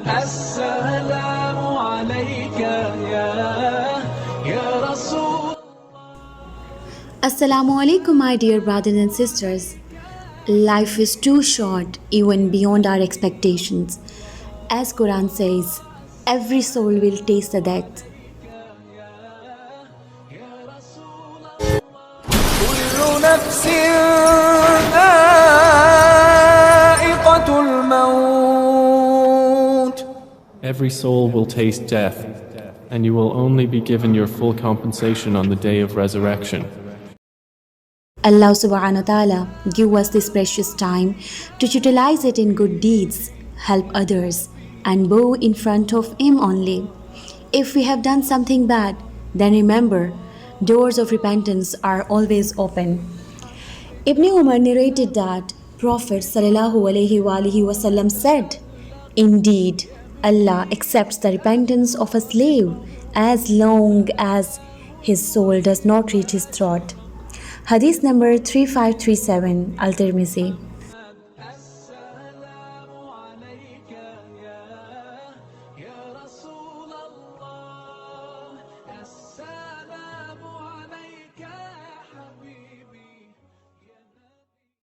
السلام عليك يا رسول. Assalamu alaikum, my dear brothers and sisters. Life is too short, even beyond our expectations. As Quran says, every soul will taste the death. كل نفس ذائقة الموت. Every soul will taste death, and you will only be given your full compensation on the day of resurrection. Allah subhanahu wa ta'ala give us this precious time to utilize it in good deeds, help others, and bow in front of Him only. If we have done something bad, then remember, doors of repentance are always open. Ibn Umar narrated that Prophet ﷺ said, "Indeed, Allah accepts the repentance of a slave as long as his soul does not reach his throat." Hadith number 3537, Al-Tirmizi. السلام عليك يا رسول الله.